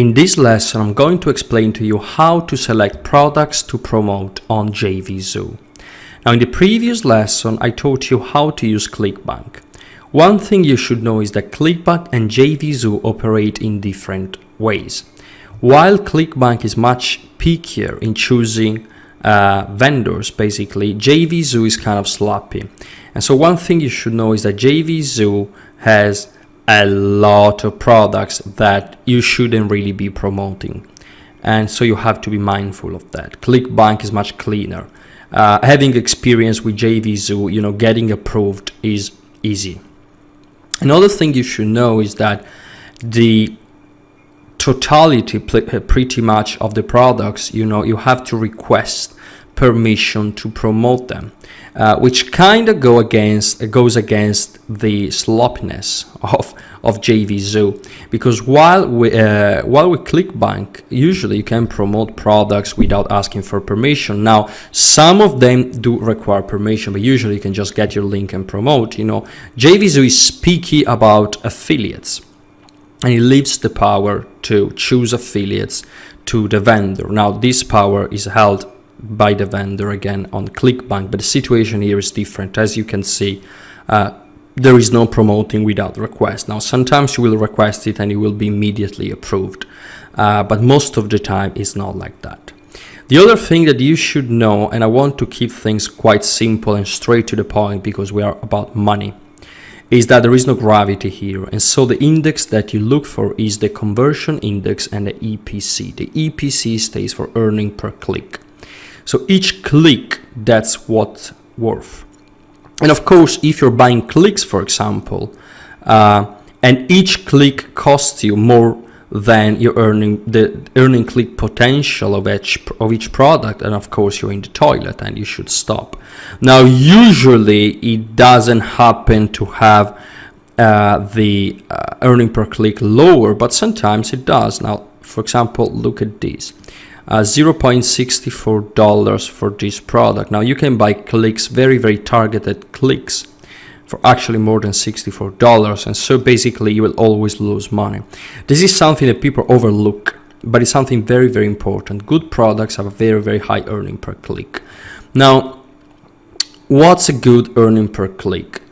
In this lesson, I'm going to explain to you how to select products to promote on Jvzoo. Now, in the previous lesson, I taught you how to use ClickBank. One thing you should know is that ClickBank and Jvzoo operate in different ways. While ClickBank is much pickier in choosing vendors, basically, Jvzoo is kind of sloppy. And so one thing you should know is that Jvzoo has a lot of products that you shouldn't really be promoting. And so you have to be mindful of that. ClickBank is much cleaner. Having experience with Jvzoo, getting approved is easy. Another thing you should know is that the totality pretty much of the products, you have to request permission to promote them, which kind of goes against the sloppiness of Jvzoo, because while with ClickBank usually you can promote products without asking for permission. Now some of them do require permission, but usually you can just get your link and promote. Jvzoo is picky about affiliates, and it leaves the power to choose affiliates to the vendor. Now this power is held by the vendor again on ClickBank, but the situation here is different. As you can see, there is no promoting without request. Now sometimes you will request it and it will be immediately approved, but most of the time it's not like that. The other thing that you should know, and I want to keep things quite simple and straight to the point because we are about money, is that there is no gravity here. And so the index that you look for is the conversion index and the EPC. The EPC stands for earning per click. So each click, that's what's worth. And of course, if you're buying clicks, for example, and each click costs you more than the earning click potential of each product, and of course you're in the toilet and you should stop. Now usually it doesn't happen to have the earning per click lower, but sometimes it does. Now for example, look at this. $0.64 for this product. Now you can buy clicks, very, very targeted clicks, for actually more than $64, and so basically you will always lose money. This is something that people overlook, but it's something very, very important. Good products have a very, very high earning per click. Now, what's a good earning per click?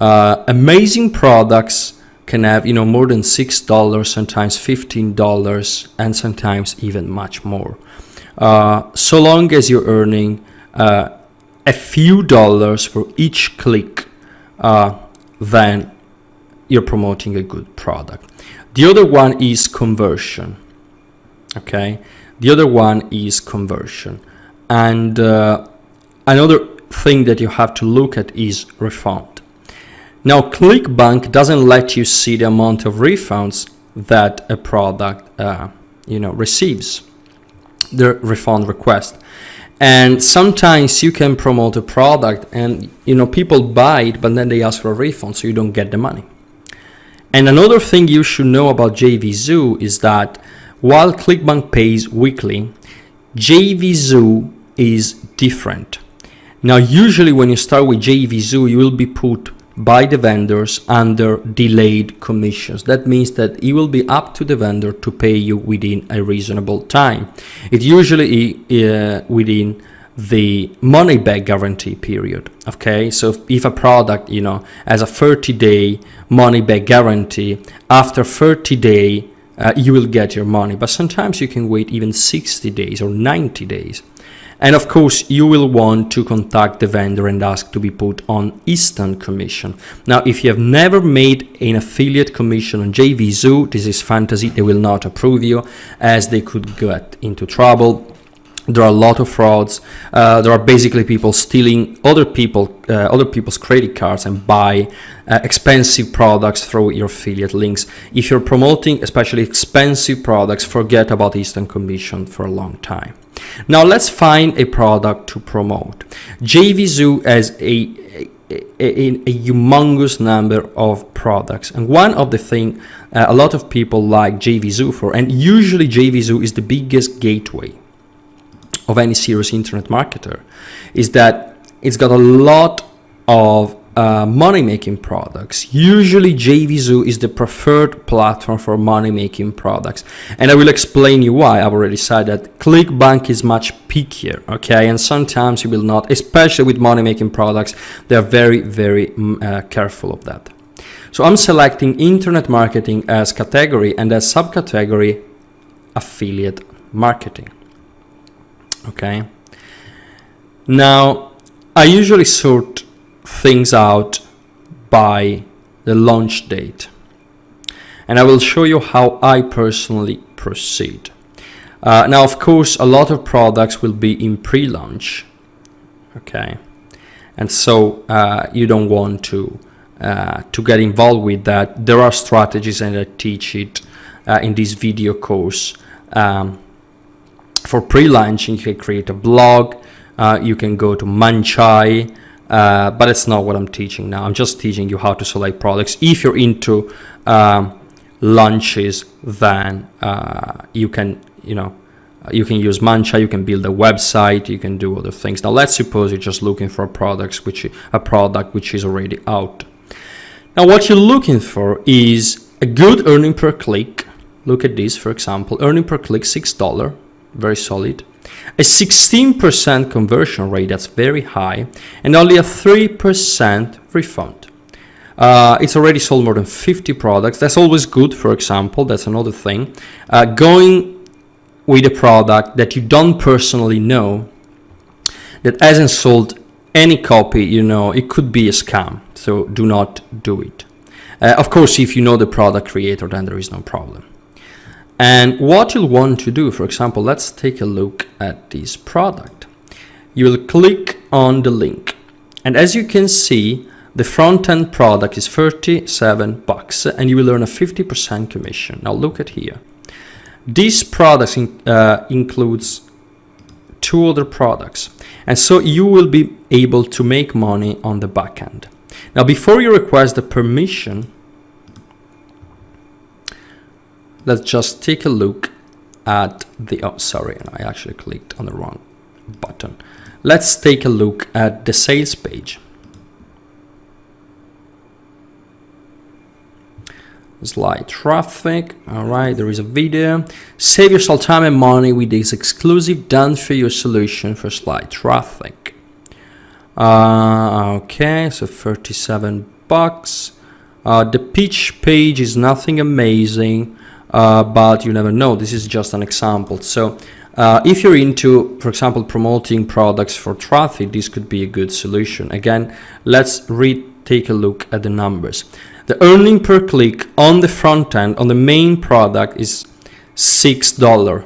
Amazing products can have more than $6, sometimes $15, and sometimes even much more. So long as you're earning a few dollars for each click, then you're promoting a good product. The other one is conversion. Okay, the other one is conversion, and another thing that you have to look at is refund. Now, ClickBank doesn't let you see the amount of refunds that a product, receives, the refund request. And sometimes you can promote a product and, people buy it, but then they ask for a refund, so you don't get the money. And another thing you should know about Jvzoo is that while ClickBank pays weekly, Jvzoo is different. Now, usually when you start with Jvzoo, you will be put by the vendors under delayed commissions. That means that it will be up to the vendor to pay you within a reasonable time. It usually within the money back guarantee period. Okay, so if a product has a 30-day money back guarantee, after 30 days you will get your money, but sometimes you can wait even 60 days or 90 days. And of course, you will want to contact the vendor and ask to be put on instant commission. Now, if you have never made an affiliate commission on Jvzoo, this is fantasy. They will not approve you, as they could get into trouble. There are a lot of frauds. There are basically people stealing other people's credit cards and buy expensive products through your affiliate links. If you're promoting especially expensive products, forget about instant commission for a long time. Now let's find a product to promote. Jvzoo has a humongous number of products, and one of the things a lot of people like Jvzoo for, and usually Jvzoo is the biggest gateway of any serious internet marketer, is that it's got a lot of money-making products, usually Jvzoo is the preferred platform for money-making products. And I will explain you why. I've already said that ClickBank is much pickier, okay? And sometimes you will not, especially with money-making products, they're very, very careful of that. So I'm selecting internet marketing as category, and as subcategory, affiliate marketing, okay? Now, I usually sort things out by the launch date, and I will show you how I personally proceed. Now, of course, a lot of products will be in pre-launch, okay, and so you don't want to get involved with that. There are strategies, and I teach it in this video course. For pre-launching, you can create a blog, you can go to Manchai, but it's not what I'm teaching now. I'm just teaching you how to select products. If you're into launches, then you can use Mancha, you can build a website, you can do other things. Now let's suppose you're just looking for a product which is already out. Now what you're looking for is a good earning per click. Look at this, for example, earning per click $6, very solid. A 16% conversion rate, that's very high, and only a 3% refund. It's already sold more than 50 products. That's always good, for example, that's another thing. Going with a product that you don't personally know, that hasn't sold any copy, it could be a scam, so do not do it. Of course, if you know the product creator, then there is no problem. And what you'll want to do, for example, let's take a look at this product. You will click on the link, and as you can see, the front-end product is $37, and you will earn a 50% commission. Now look at here. This product includes 2 other products, and so you will be able to make money on the back end. Now, before you request the permission, let's just take a look at the, oh, sorry, I actually clicked on the wrong button. Let's take a look at the sales page. Slide traffic, all right, there is a video. Save yourself time and money with this exclusive done for you solution for slide traffic. Okay, so $37. The pitch page is nothing amazing. But you never know, this is just an example. So if you're into, for example, promoting products for traffic, this could be a good solution. Again, let's take a look at the numbers. The earning per click on the front end, on the main product, is $6,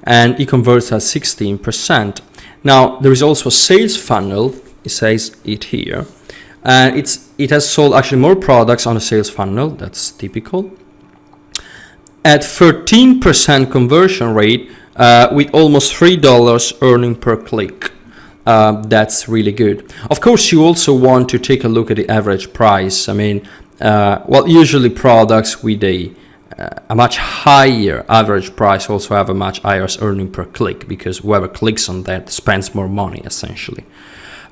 and it converts at 16%. Now, there is also a sales funnel, it says it here, and it has sold actually more products on the sales funnel, that's typical. At 13% conversion rate, with almost $3 earning per click. That's really good. Of course, you also want to take a look at the average price. I mean, well, usually products with a much higher average price also have a much higher earning per click, because whoever clicks on that spends more money, essentially.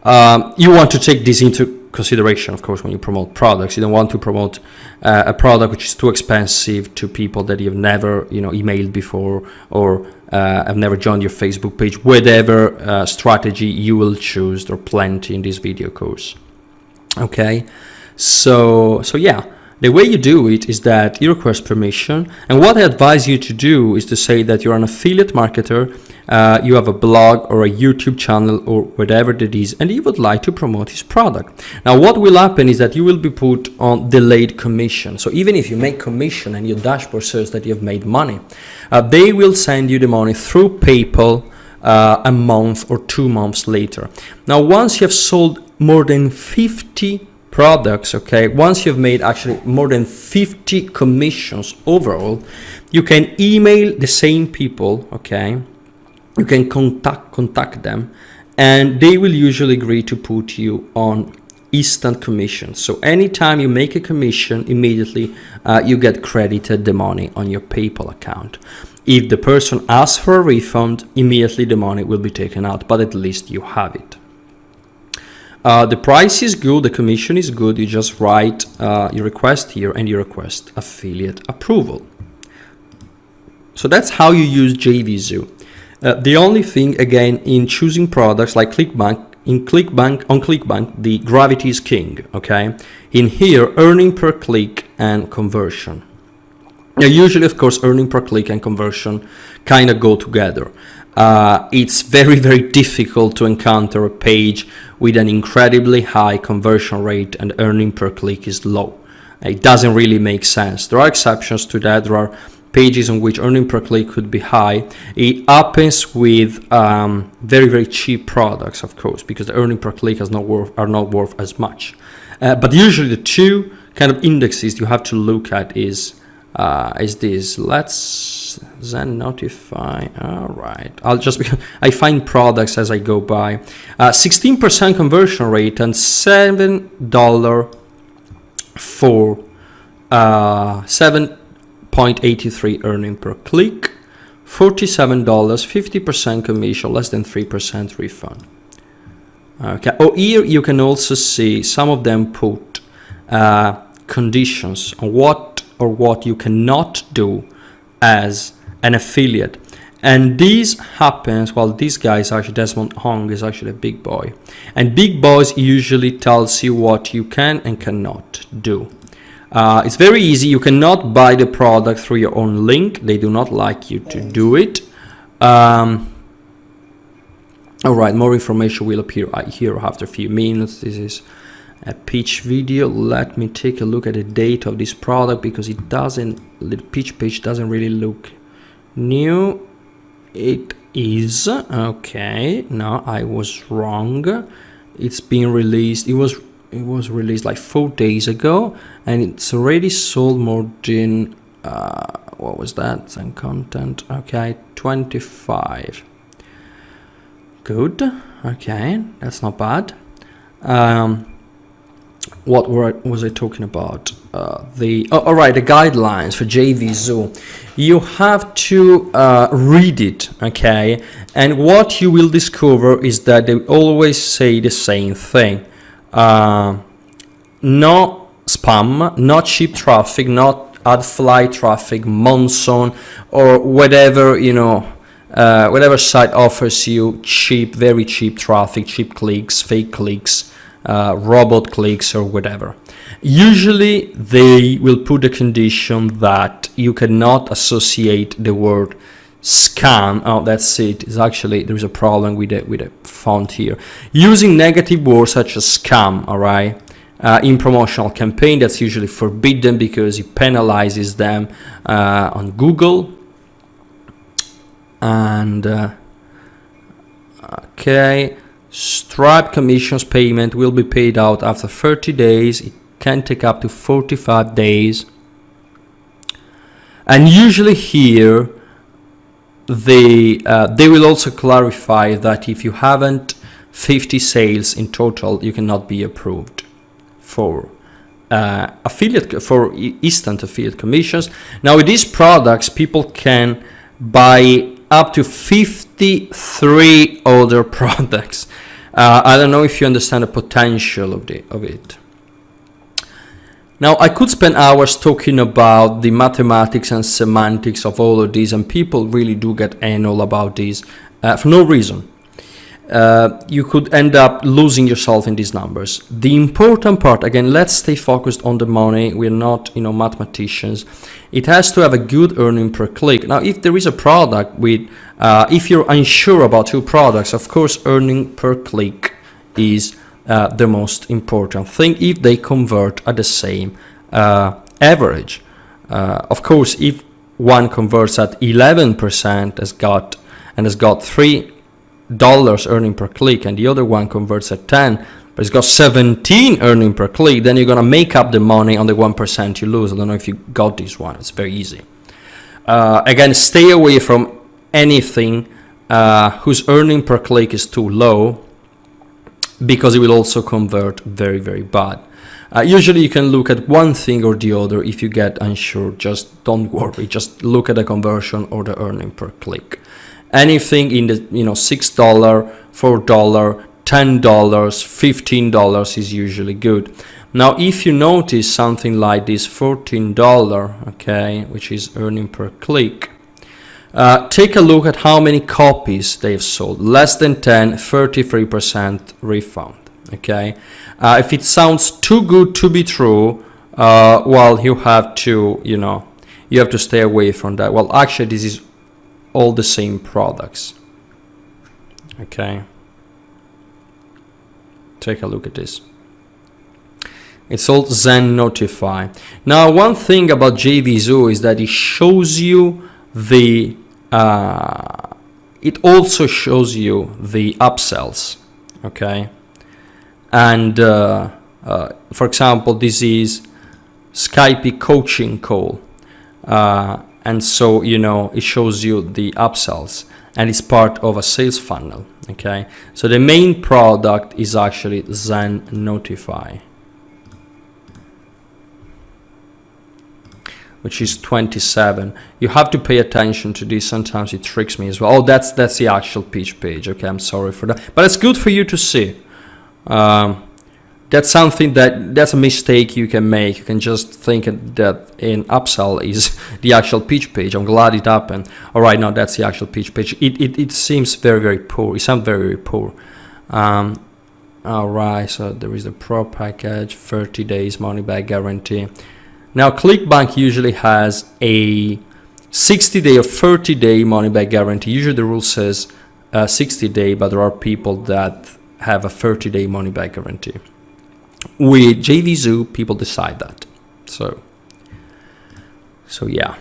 You want to take this into consideration, of course, when you promote products. You don't want to promote a product which is too expensive to people that you've never, emailed before, or have never joined your Facebook page. Whatever strategy you will choose, there are plenty in this video course. Okay, so yeah. The way you do it is that you request permission, and what I advise you to do is to say that you're an affiliate marketer, you have a blog or a YouTube channel or whatever it is, and you would like to promote his product. Now, what will happen is that you will be put on delayed commission. So even if you make commission and your dashboard says that you've made money, they will send you the money through PayPal a month or 2 months later. Now, once you have sold more than 50 products, okay, once you've made actually more than 50 commissions overall, you can email the same people, okay, you can contact them, and they will usually agree to put you on instant commission. So anytime you make a commission, immediately you get credited the money on your PayPal account. If the person asks for a refund, immediately the money will be taken out, but at least you have it. The price is good, the commission is good. You just write your request here and you request affiliate approval. So that's how you use Jvzoo. The only thing, again, in choosing products like ClickBank, on ClickBank, the gravity is king, okay? In here, earning per click and conversion. Now, usually, of course, earning per click and conversion kind of go together. It's very, very difficult to encounter a page with an incredibly high conversion rate and earning per click is low. It doesn't really make sense. There are exceptions to that. There are pages on which earning per click could be high. It happens with very, very cheap products, of course, because the earning per click are not worth as much. But usually the two kind of indexes you have to look at is this. Let's then notify. All right, I find products as I go by. 16% conversion rate and $7 for 7.83 earning per click, $47, 50% commission, less than 3% refund. Okay. Oh, here you can also see some of them put conditions on what you cannot do as an affiliate. And this happens, well, this guy is actually, Desmond Hong is actually a big boy. And big boys usually tells you what you can and cannot do. It's very easy. You cannot buy the product through your own link. They do not like you to do it. All right, more information will appear here after a few minutes. This is a pitch video. Let me take a look at the date of this product because it doesn't, the pitch page doesn't really look new. It is, okay, no, I was wrong. It's been released, it was released like 4 days ago and it's already sold more than, what was that, some content, okay, 25. Good, okay, that's not bad. What was I talking about? All right, the guidelines for Jvzoo. You have to read it, okay? And what you will discover is that they always say the same thing. No spam, not cheap traffic, not AdFly traffic, Monsoon, or whatever, you know, whatever site offers you cheap, very cheap traffic, cheap clicks, fake clicks, robot clicks or whatever. Usually they will put a condition that you cannot associate the word scam. Oh, that's it. It's actually, there's a problem with the font here. Using negative words such as scam, all right, in promotional campaign, that's usually forbidden because it penalizes them on Google. And okay, Stripe commissions payment will be paid out after 30 days. It can take up to 45 days. And usually here, they will also clarify that if you haven't 50 sales in total, you cannot be approved for instant affiliate commissions. Now with these products, people can buy up to 53 other products. I don't know if you understand the potential of it. Now, I could spend hours talking about the mathematics and semantics of all of these, and people really do get anal about these for no reason. You could end up losing yourself in these numbers. The important part, again, let's stay focused on the money. We're not, mathematicians. It has to have a good earning per click. Now, if there is a product with, if you're unsure about two products, of course, earning per click is the most important thing if they convert at the same average. Of course, if one converts at 11% has got $3 earning per click and the other one converts at 10 but it's got 17 earning per click, then you're gonna make up the money on the 1% you lose. I don't know if you got this one. It's very easy. Again, stay away from anything whose earning per click is too low, because it will also convert very, very bad. Usually you can look at one thing or the other. If you get unsure, just don't worry, just look at the conversion or the earning per click. Anything in the $6, $4, $10, $15 is usually good. Now, if you notice something like this $14, okay, which is earning per click, take a look at how many copies they've sold. Less than 10, 33% refund, okay? If it sounds too good to be true, well, you have to, you have to stay away from that. Well, actually, this is all the same products, okay? Take a look at this. It's all Zen Notify. Now, one thing about Jvzoo is that it shows you the it also shows you the upsells, okay? And for example, this is Skype coaching call, and so it shows you the upsells, and it's part of a sales funnel, okay? So the main product is actually Zen Notify, which is 27. You have to pay attention to this. Sometimes it tricks me as well. Oh, that's the actual pitch page. Okay, I'm sorry for that, but it's good for you to see. That's something that's a mistake you can make. You can just think that an upsell is the actual pitch page. I'm glad it happened. All right, no, that's the actual pitch page. It seems very, very poor. It sounds very, very poor. All right, so there is the pro package, 30 days money back guarantee. Now, ClickBank usually has a 60-day or 30-day money-back guarantee. Usually the rule says 60-day, but there are people that have a 30-day money-back guarantee. With Jvzoo, people decide that. So yeah.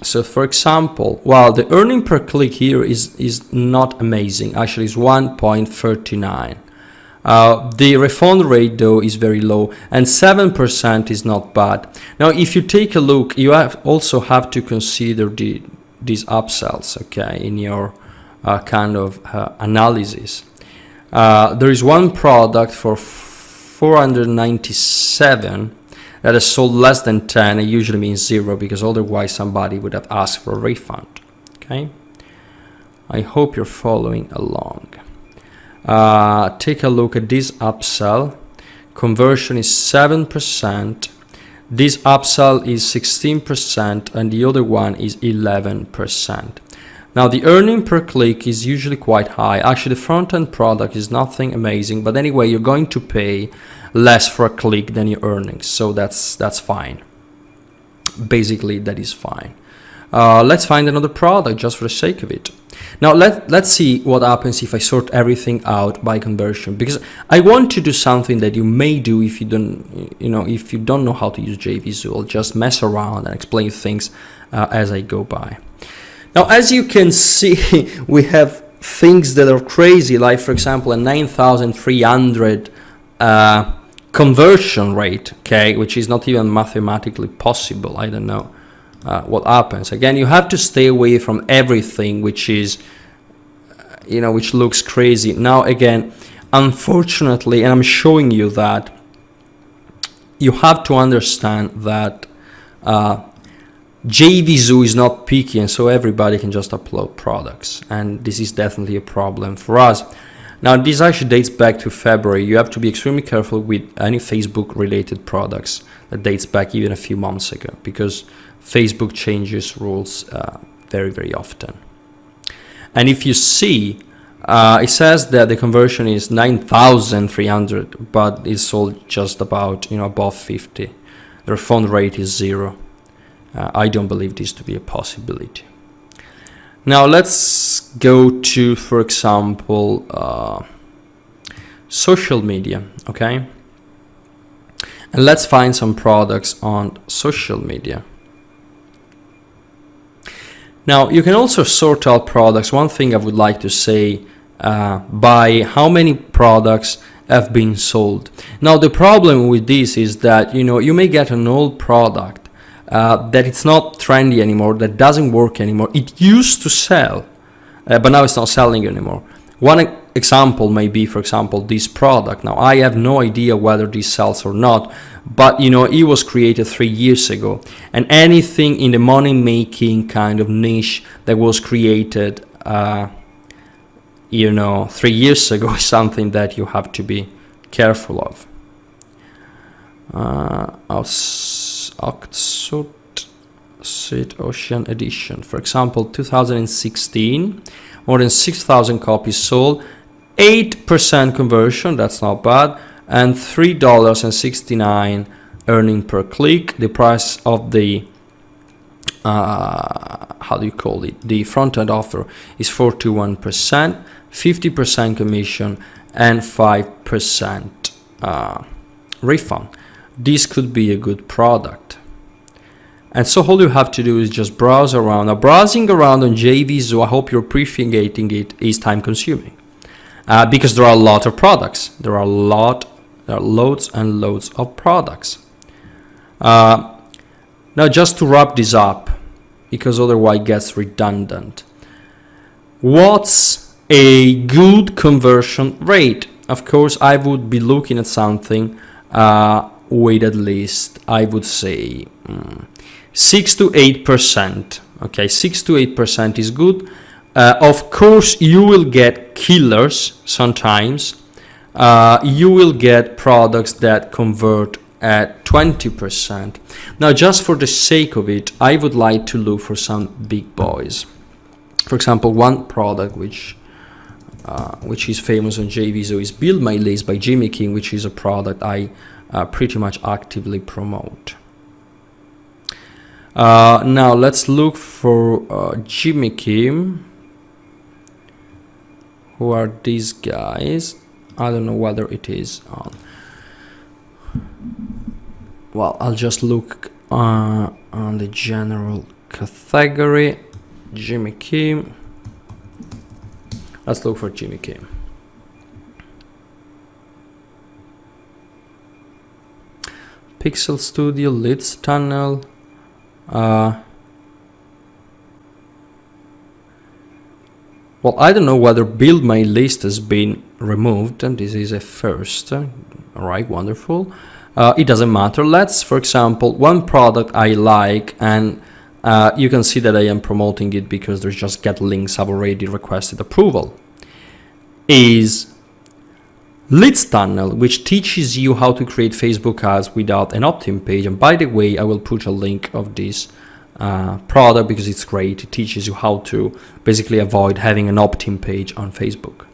So for example, well, the earning per click here is not amazing. Actually, it's 1.39. The refund rate though is very low, and 7% is not bad. Now, if you take a look, you also have to consider these upsells, okay, in your kind of analysis. There is one product for 497 that is sold less than 10. It usually means 0, because otherwise somebody would have asked for a refund, okay? I hope you're following along. Take a look at this upsell. Conversion is 7%. This upsell is 16%, and the other one is 11%. Now, the earning per click is usually quite high. Actually, the front-end product is nothing amazing, but anyway, you're going to pay less for a click than your earnings, so that's fine. Basically, that is fine. Let's find another product just for the sake of it. Now let's see what happens if I sort everything out by conversion, because I want to do something that you may do if you don't know how to use Jvzoo. I'll just mess around and explain things as I go by. Now, as you can see, we have things that are crazy, like for example a 9,300 conversion rate, okay, which is not even mathematically possible. I don't know what happens. Again, you have to stay away from everything which is which looks crazy. Now, again, unfortunately, and I'm showing you that, you have to understand that Jvzoo is not picky, and so everybody can just upload products, and this is definitely a problem for us. Now, this actually dates back to February. You have to be extremely careful with any Facebook related products that dates back even a few months ago, because Facebook changes rules very, very often. And if you see, it says that the conversion is 9,300, but it's sold just about above 50. The refund rate is 0. I don't believe this to be a possibility. Now let's go to, for example, social media, okay? And let's find some products on social media. Now, you can also sort out products. One thing I would like to say, by how many products have been sold. Now, the problem with this is that, you may get an old product that it's not trendy anymore, that doesn't work anymore. It used to sell, but now it's not selling anymore. One example may be, for example, this product. Now, I have no idea whether this sells or not, but it was created 3 years ago, and anything in the money-making kind of niche that was created you know, 3 years ago is something that you have to be careful of. Oxford Ocean Edition, for example, 2016, more than 6,000 copies sold, 8% conversion, that's not bad, and $3.69 earning per click. The price of the how do you call it, the front-end offer is 41%, 50% commission, and 5% refund. This could be a good product. And so all you have to do is just browse around. Now, browsing around on Jvzoo, I hope you're appreciating it, is time consuming because there are a lot of products. There are loads and loads of products. Now, just to wrap this up, because otherwise it gets redundant. What's a good conversion rate? Of course, I would be looking at something with at least, I would say, 6 to 8%. Okay, 6 to 8% is good. Of course, you will get killers sometimes. You will get products that convert at 20%. Now, just for the sake of it, I would like to look for some big boys. For example, one product which is famous on Jvzoo is Build My List by Jimmy King, which is a product I pretty much actively promote. Now let's look for Jimmy Kim. Who are these guys? I don't know whether it is on. Well, I'll just look on the general category. Jimmy Kim. Let's look for Jimmy Kim. Pixel Studio, Leads Tunnel. Well, I don't know whether Build My List has been removed, and this is a first. All right, wonderful. It doesn't matter. Let's, for example, one product I like, and you can see that I am promoting it because there's just get links. I've already requested approval. Is Leads Tunnel, which teaches you how to create Facebook ads without an opt-in page. And by the way, I will put a link of this product because it's great. It teaches you how to basically avoid having an opt-in page on Facebook.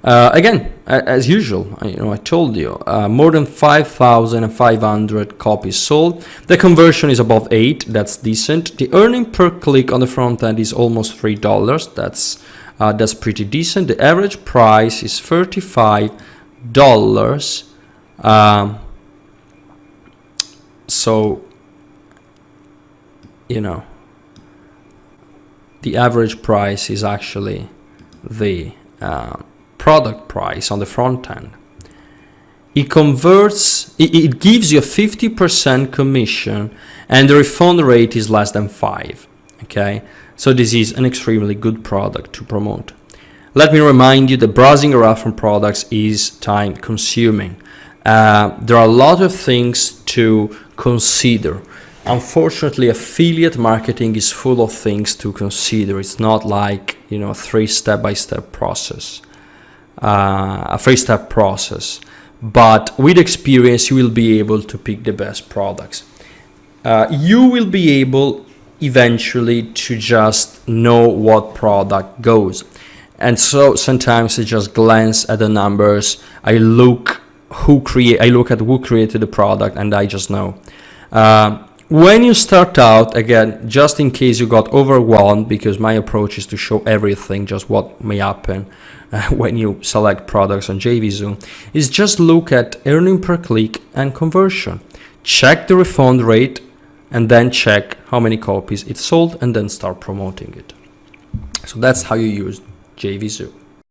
Again, as usual, I told you, more than 5,500 copies sold. The conversion is above 8. That's decent. The earning per click on the front end is almost $3. That's pretty decent. The average price is $35. So, the average price is actually the product price on the front end. It converts, it gives you a 50% commission, and the refund rate is less than 5. Okay, so this is an extremely good product to promote. Let me remind you that browsing around for products is time consuming. There are a lot of things to consider. Unfortunately, affiliate marketing is full of things to consider. It's not like, a 3-step-by-step process, a 3-step process. But with experience, you will be able to pick the best products. You will be able eventually to just know what product goes. And so sometimes I just glance at the numbers. I look at who created the product, and I just know. When you start out, again, just in case you got overwhelmed, because my approach is to show everything, just what may happen when you select products on Jvzoo, is just look at earning per click and conversion. Check the refund rate, and then check how many copies it sold, and then start promoting it. So that's how you use Jvzoo.